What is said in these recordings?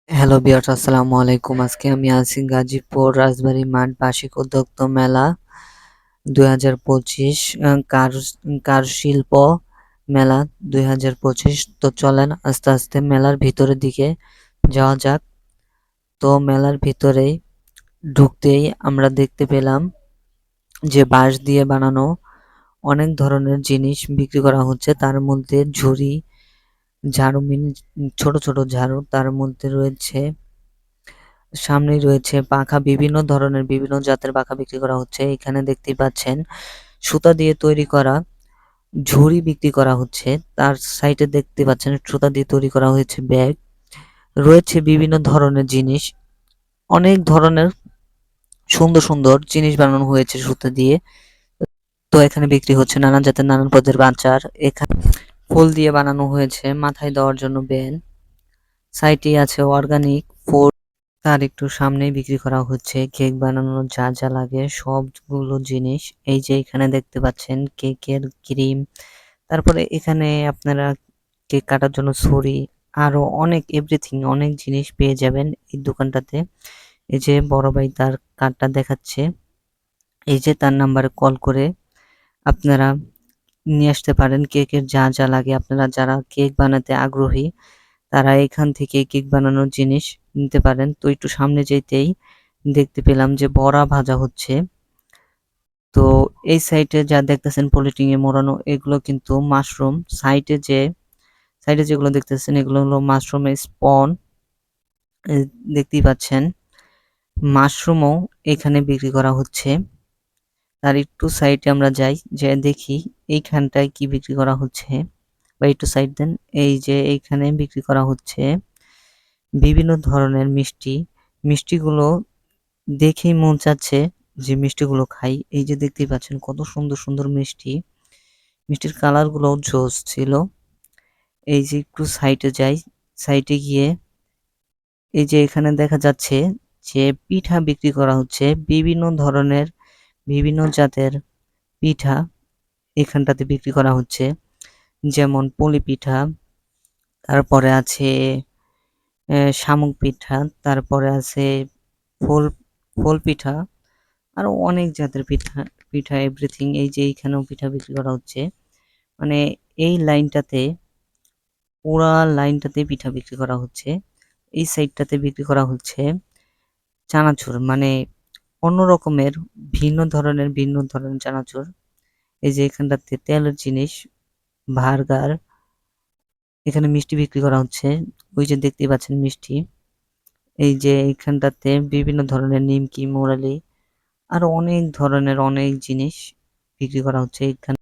Hello viewers, আসসালামু আলাইকুম। আজকে আমি আছি গাজীপুর রাজবাড়ী মাঠ বার্ষিক উদ্যোক্তা মেলা 2025 কারুশিল্প মেলা 2025। তো চলেন আস্তে আস্তে মেলার ভিতরের দিকে যাওয়া যাক। তো মেলার ভিতরে ঢুকতেই আমরা দেখতে পেলাম যে বাঁশ দিয়ে বানানো অনেক ধরনের জিনিস বিক্রি করা হচ্ছে। তার মধ্যে ঝুড়ি, ঝাড়ু, মিনি ছোট ছোট ঝাড়ু, তার মধ্যে রয়েছে সামনেই রয়েছে পাখা, বিভিন্ন ধরনের বিভিন্ন জাতের পাখা বিক্রি করা হচ্ছে। এখানে দেখতেই পাচ্ছেন সুতা দিয়ে তৈরি করা ঝুড়ি বিক্রি করা হচ্ছে। তার সাইডে দেখতে পাচ্ছেন সুতা দিয়ে তৈরি করা হয়েছে ব্যাগ, রয়েছে বিভিন্ন ধরনের জিনিস, অনেক ধরনের সুন্দর সুন্দর জিনিস বানানো হয়েছে সুতা দিয়ে। তো এখানে বিক্রি হচ্ছে নানান জাতের নানান পদের আচার। এখানে ফুল দিয়ে বানানো হয়েছে মাথায় দেওয়ার জন্য বেল, সাইডে আছে অর্গানিক ফুড। তার একটু সামনেই বিক্রি করা হচ্ছে কেক বানানোর যা যা লাগে সবগুলো জিনিস। এই যে এখানে দেখতে পাচ্ছেন কেকের ক্রিম, তারপরে এখানে আপনারা কেক কাটার জন্য ছুরি, আরো অনেক এভরিথিং অনেক জিনিস পেয়ে যাবেন এই দোকানটাতে। এই যে বড় ভাই তার কার্ডটা দেখাচ্ছে, এই যে তার নাম্বারে কল করে আপনারা নিয়ে আসতে পারেন কেকের যা যা লাগে। আপনারা যারা কেক বানাতে আগ্রহী তারা এখান থেকে কেক বানানোর জিনিস নিতে পারেন। তো একটু সামনে যেতেই দেখতে পেলাম যে বড়া ভাজা হচ্ছে। তো এই সাইডে যা দেখতেছেন পলিথিন এ মোড়ানো এগুলো কিন্তু মাশরুম। সাইডে যেগুলো দেখতেছেন এগুলো হলো মাশরুমের স্পন, দেখতেই পাচ্ছেন। মাশরুমও এখানে বিক্রি করা হচ্ছে। তার একটু সাইডে আমরা যাই, যে দেখি এইখানটায় কি বিক্রি করা হচ্ছে, বা একটু সাইড দেন। এই যে এইখানে বিক্রি করা হচ্ছে বিভিন্ন ধরনের মিষ্টি। মিষ্টিগুলো দেখেই মন চাচ্ছে যে মিষ্টিগুলো খাই। এই যে দেখতেই পাচ্ছেন কত সুন্দর সুন্দর মিষ্টি, মিষ্টির কালার গুলো জোস ছিল। এই যে একটু সাইডে যাই, সাইডে গিয়ে এই যে এখানে দেখা যাচ্ছে যে পিঠা বিক্রি করা হচ্ছে, বিভিন্ন ধরনের বিভিন্ন জাতের পিঠা এখানটাতে বিক্রি করা হচ্ছে। যেমন পুলি পিঠা, তারপরে আছে শামুক পিঠা, তারপরে আছে ফুল ফুল পিঠা, আরো অনেক জাতের পিঠা পিঠা এভরিথিং। এই যে এইখানেও পিঠা বিক্রি করা হচ্ছে। মানে এই লাইনটাতে পুরা লাইনটাতে পিঠা বিক্রি করা হচ্ছে। এই সাইডটাতে বিক্রি করা হচ্ছে চানাচুর, মানে অন্য রকমের ভিন্ন ধরনের চানাচুর। এই যে এখানটাতে তেলের জিনিস, বার্গার, এখানে মিষ্টি বিক্রি করা হচ্ছে। ওই যে দেখতেই পাচ্ছেন মিষ্টি। এই যে এইখানটাতে বিভিন্ন ধরনের নিমকি, মুরালি, আরো অনেক ধরনের অনেক জিনিস বিক্রি করা হচ্ছে এখানে।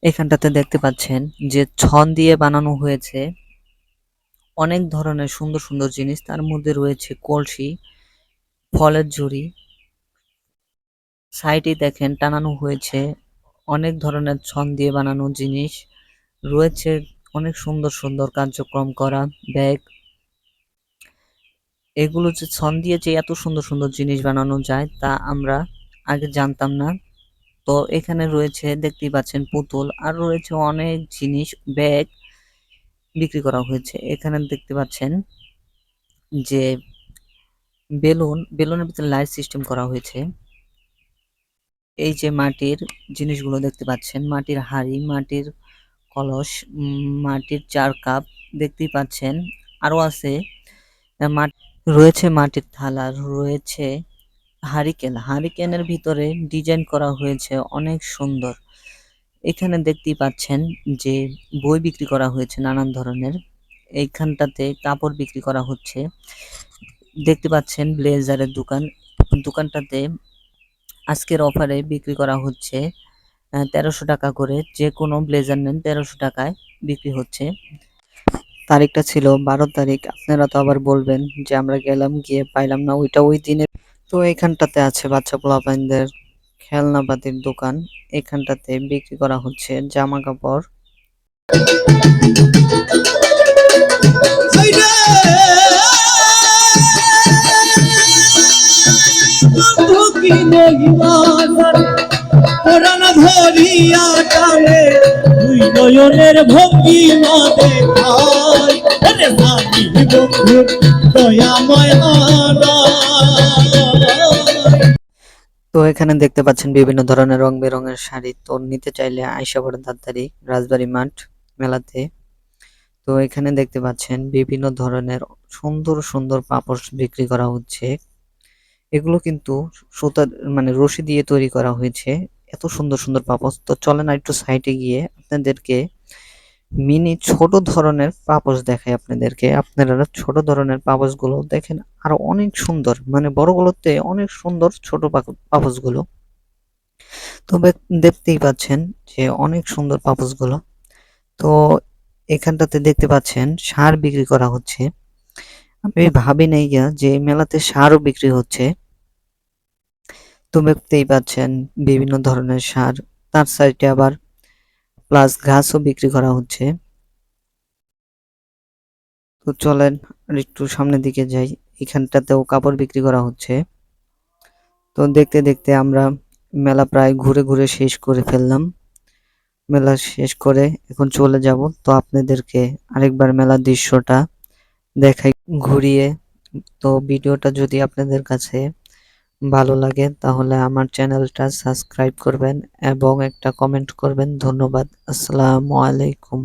এখানটাতে দেখতে পাচ্ছেন যে ছন দিয়ে বানানো হয়েছে অনেক ধরনের সুন্দর সুন্দর জিনিস। তার মধ্যে রয়েছে কলসি, ফলের ঝুড়ি, সাইডে দেখেন টানানো হয়েছে অনেক ধরনের ছন দিয়ে বানানো জিনিস রয়েছে। অনেক সুন্দর সুন্দর কার্যক্রম করা ব্যাগ। এগুলো যে ছন দিয়ে যে এত সুন্দর সুন্দর জিনিস বানানো যায় তা আমরা আগে জানতাম না। তো এখানে রয়েছে দেখতেই পাচ্ছেন পুতুল, আর রয়েছে অনেক জিনিস, ব্যাগ বিক্রি করা হয়েছে। এখানে দেখতে পাচ্ছেন যে বেলুনের ভিতরে লাইট সিস্টেম করা হয়েছে। এই যে মাটির জিনিসগুলো দেখতে পাচ্ছেন, মাটির হাঁড়ি, মাটির কলস, মাটির 4 কাপ দেখতেই পাচ্ছেন। আরো আছে রয়েছে মাটির থালা, রয়েছে হারিকেনের ভিতরে ডিজাইন করা হয়েছে অনেক সুন্দর। এখানে দেখতেই পাচ্ছেন যে বই বিক্রি করা হয়েছে নানান ধরনের। এইখানটাতে কাপড় বিক্রি করা হচ্ছে। দেখতে পাচ্ছেন ব্লেজারের দোকান। দোকানটাতে আজকের অফারে বিক্রি করা হচ্ছে 1300 টাকা করে। যে কোনো ব্লেজার নেন 1300 টাকায় বিক্রি হচ্ছে। তারিখটা ছিল 12 তারিখ। আপনারা তো আবার বলবেন যে আমরা গেলাম গিয়ে পাইলাম না, ওইটা ওই দিনে। তো এখানটাতে আছে বাচ্চা পোলাপাইনদের খেলনাপাতির দোকান। এখানটাতে বিক্রি করা হচ্ছে জামা কাপড়। বিনয়ী বাজারে কোরআন ধরিয়া টানে দুই নয়নের ভঙ্গিমা দেখায় ওরে জানি বন্ধু দয়াময় আনায়। তো এখানে দেখতে পাচ্ছেন বিভিন্ন ধরনের রং বেরঙের শাড়ি, তো নিতে চাইলে আইসা পড়েন তাড়াতাড়ি রাজবাড়ী মাঠ মেলাতে। তো এখানে দেখতে পাচ্ছেন বিভিন্ন ধরনের সুন্দর সুন্দর পাপোশ বিক্রি করা হচ্ছে। এগুলো কিন্তু সুতার মানে রশি দিয়ে তৈরি করা হয়েছে। এত সুন্দর সুন্দর পাপোশ। তো চলেন আর একটু সাইডে গিয়ে আপনাদেরকে মিনি ছোট ধরনের পাপোশ দেখাই আপনাদেরকে। আপনারা ছোট ধরনের পাপোশ গুলো দেখেন আরো অনেক সুন্দর, মানে বড়গুলোতে অনেক সুন্দর ছোট পাপোশ গুলো। তবে দেখতেই পাচ্ছেন যে অনেক সুন্দর পাপোশ গুলো। তো এখানটাতে দেখতে পাচ্ছেন সার বিক্রি করা হচ্ছে। আমি ভাবি নাই যে মেলাতে সারও বিক্রি হচ্ছে। তো দেখতেই পাচ্ছেন বিভিন্ন ধরনের সার, তার সাইডে আবার প্লাস ঘাসও বিক্রি করা হচ্ছে। তো চলেন আর একটু সামনের দিকে যাই, এখানটাতেও কাপড় বিক্রি করা হচ্ছে। তো দেখতে দেখতে আমরা মেলা প্রায় ঘুরে ঘুরে শেষ করে ফেললাম। মেলা শেষ করে এখন চলে যাব। তো আপনাদেরকে আরেকবার মেলার দৃশ্যটা দেখাই ঘুরিয়ে। তো ভিডিওটা যদি আপনাদের কাছে ভালো লাগে তাহলে আমার চ্যানেলটা সাবস্ক্রাইব করবেন এবং একটা কমেন্ট করবেন। ধন্যবাদ। আসসালামু আলাইকুম।